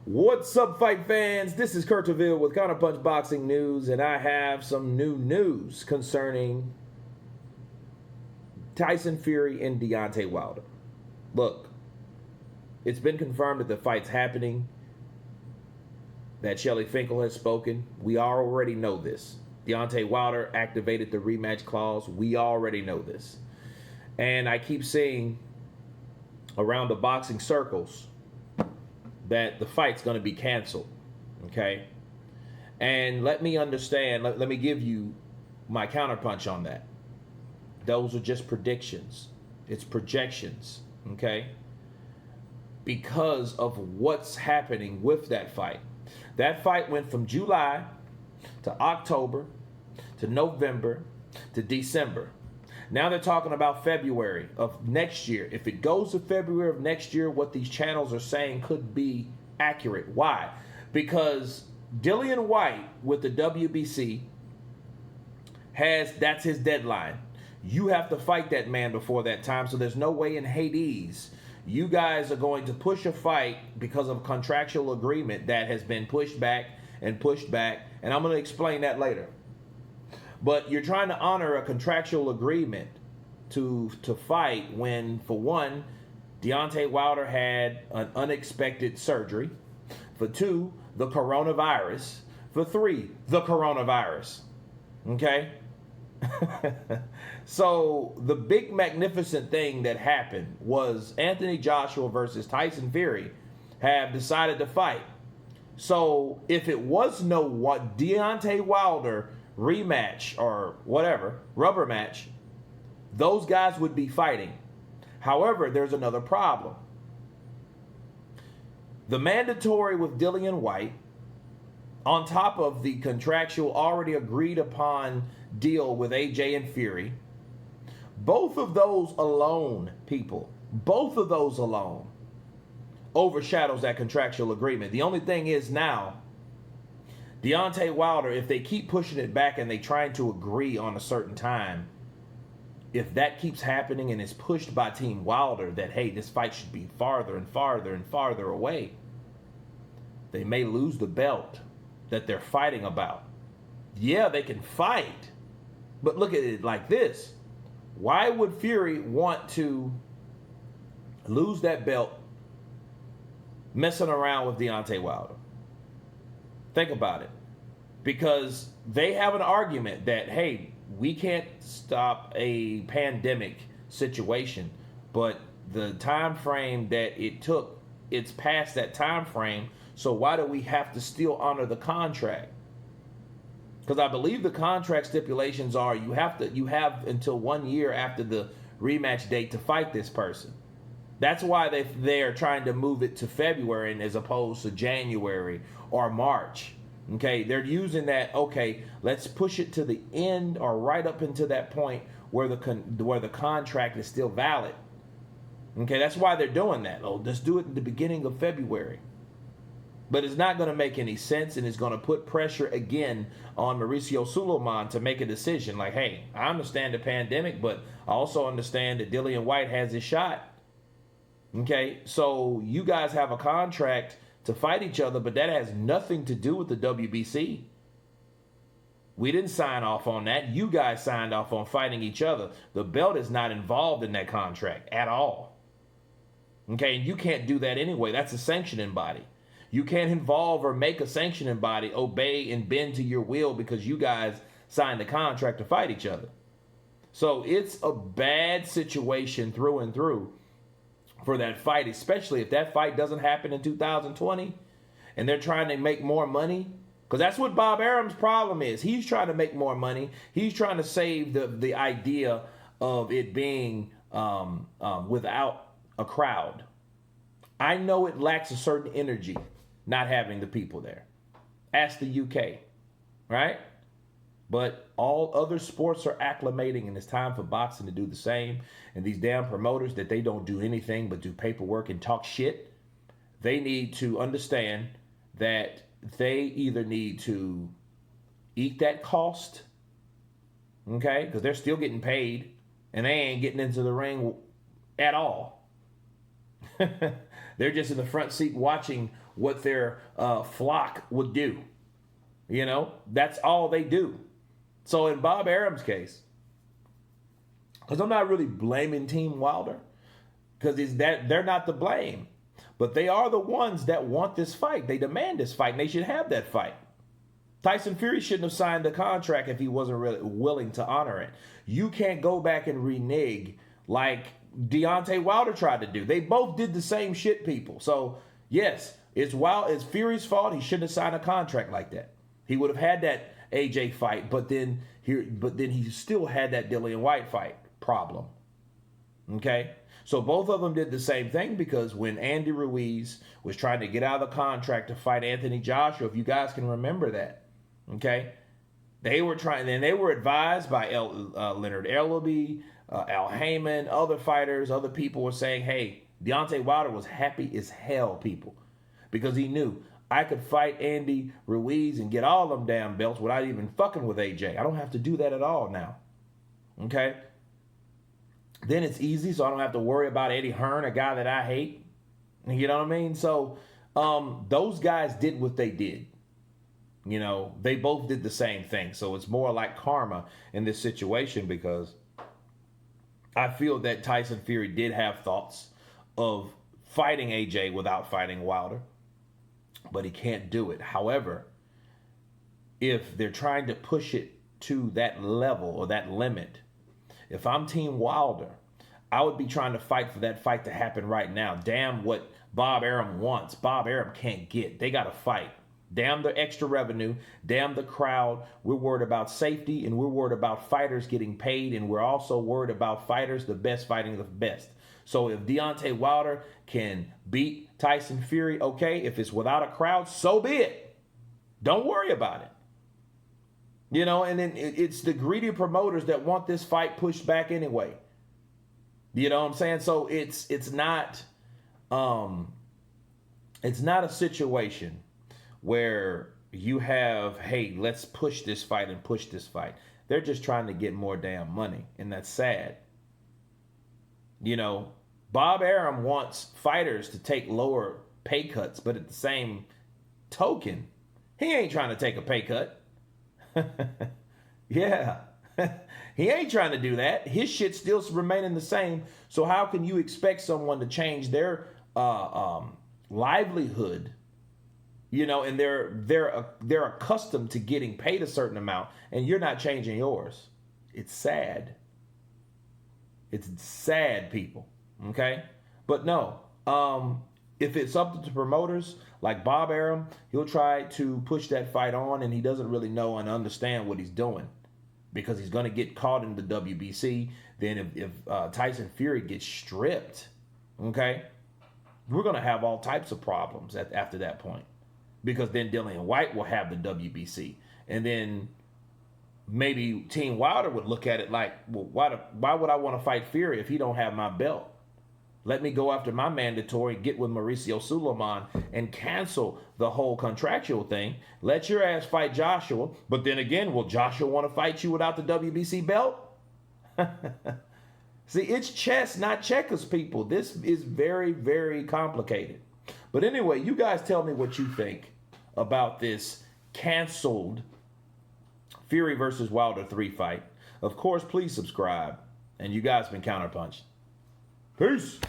What's up, fight fans? This is Kurt Deville with Counterpunch Boxing News, and I have some new news concerning Tyson Fury and Deontay Wilder. Look, it's been confirmed that the fight's happening, that Shelly Finkel has spoken. We already know this. Deontay Wilder activated the rematch clause. We already know this. And I keep seeing around the boxing circles that the fight's going to be canceled, okay? And let me understand, let me give you my counterpunch on that. Those are just predictions. It's projections, okay? Because of what's happening with that fight. That fight went from July to October to November to December. Now they're talking about February of next year. If it goes to February of next year, what these channels are saying could be accurate. Why? Because Dillian White with the WBC that's his deadline. You have to fight that man before that time, so there's no way in Hades you guys are going to push a fight because of a contractual agreement that has been pushed back, and I'm going to explain that later. But you're trying to honor a contractual agreement to fight when, for one, Deontay Wilder had an unexpected surgery. For two, the coronavirus. For three, the coronavirus. Okay? So the big magnificent thing that happened was Anthony Joshua versus Tyson Fury have decided to fight. So if it was no Deontay Wilder rematch or whatever, rubber match, those guys would be fighting. However, there's another problem. The mandatory with Dillian White, on top of the contractual already agreed upon deal with AJ and Fury, both of those alone, both of those alone overshadows that contractual agreement. The only thing is now, Deontay Wilder, if they keep pushing it back and they trying to agree on a certain time, if that keeps happening and is pushed by Team Wilder that, hey, this fight should be farther and farther and farther away, they may lose the belt that they're fighting about. Yeah, they can fight, but look at it like this. Why would Fury want to lose that belt messing around with Deontay Wilder? Think about it. Because they have an argument that, hey, we can't stop a pandemic situation, but the time frame that it took, it's past that time frame, so why do we have to still honor the contract? Because I believe the contract stipulations are you have until 1 year after the rematch date to fight this person. That's why they're trying to move it to February as opposed to January or March. Okay, they're using that, okay, let's push it to the end or right up into that point where the contract is still valid. Okay, that's why they're doing that. Oh, let's do it in the beginning of February. But it's not going to make any sense, and it's going to put pressure again on Mauricio Sulaiman to make a decision. Like, hey, I understand the pandemic, but I also understand that Dillian White has his shot. Okay, so you guys have a contract to fight each other, but that has nothing to do with the WBC. We didn't sign off on that. You guys signed off on fighting each other. The belt is not involved in that contract at all. Okay, and you can't do that anyway. That's a sanctioning body. You can't involve or make a sanctioning body obey and bend to your will because you guys signed the contract to fight each other. So it's a bad situation through and through for that fight, especially if that fight doesn't happen in 2020 and they're trying to make more money. Because that's what Bob Arum's problem is. He's trying to make more money. He's trying to save the idea of it being without a crowd. I know it lacks a certain energy not having the people there. Ask the UK, right? But all other sports are acclimating, and it's time for boxing to do the same. And these damn promoters that they don't do anything but do paperwork and talk shit, they need to understand that they either need to eat that cost, okay, because they're still getting paid, and they ain't getting into the ring at all. They're just in the front seat watching what their flock would do. You know, that's all they do. So in Bob Arum's case, because I'm not really blaming Team Wilder, because they're not to blame, but they are the ones that want this fight. They demand this fight, and they should have that fight. Tyson Fury shouldn't have signed the contract if he wasn't really willing to honor it. You can't go back and renege like Deontay Wilder tried to do. They both did the same shit, people. So yes, it's Fury's fault. He shouldn't have signed a contract like that. He would have had that AJ fight, but then he still had that Dillian White fight problem. Okay? So both of them did the same thing, because when Andy Ruiz was trying to get out of the contract to fight Anthony Joshua, if you guys can remember that, okay, they were trying, and they were advised by Leonard Ellerbe, Al Heyman, other fighters, other people were saying, hey, Deontay Wilder was happy as hell, people, because he knew, I could fight Andy Ruiz and get all them damn belts without even fucking with AJ. I don't have to do that at all now. Okay? Then it's easy, so I don't have to worry about Eddie Hearn, a guy that I hate. You know what I mean? So those guys did what they did. You know, they both did the same thing. So it's more like karma in this situation, because I feel that Tyson Fury did have thoughts of fighting AJ without fighting Wilder, but he can't do it. However, if they're trying to push it to that level or that limit, if I'm Team Wilder, I would be trying to fight for that fight to happen right now. Damn what Bob Arum wants. Bob Arum can't get. They got to fight. Damn the extra revenue. Damn the crowd. We're worried about safety, and we're worried about fighters getting paid, and we're also worried about fighters, the best fighting the best. So if Deontay Wilder can beat Tyson Fury, okay. If it's without a crowd, so be it. Don't worry about it. You know, and then it's the greedy promoters that want this fight pushed back anyway. You know what I'm saying? So it's not a situation where you have, hey, let's push this fight and push this fight. They're just trying to get more damn money, and that's sad. You know, Bob Arum wants fighters to take lower pay cuts, but at the same token, he ain't trying to take a pay cut. Yeah. He ain't trying to do that. His shit's still remaining the same. So how can you expect someone to change their livelihood? You know, and they're accustomed to getting paid a certain amount, and you're not changing yours. It's sad. It's sad, people. Okay? But no, if it's up to the promoters like Bob Arum, he'll try to push that fight on, and he doesn't really know and understand what he's doing, because he's going to get caught in the WBC. Then if Tyson Fury gets stripped, okay, we're going to have all types of problems after that point, because then Dillian White will have the WBC. And then maybe Team Wilder would look at it like, well, why would I want to fight Fury if he don't have my belt? Let me go after my mandatory, get with Mauricio Suleiman, and cancel the whole contractual thing. Let your ass fight Joshua. But then again, will Joshua want to fight you without the WBC belt? See, it's chess, not checkers, people. This is very, very complicated. But anyway, you guys tell me what you think about this canceled Fury versus Wilder 3 fight. Of course, please subscribe. And you guys been Counterpunched. Peace.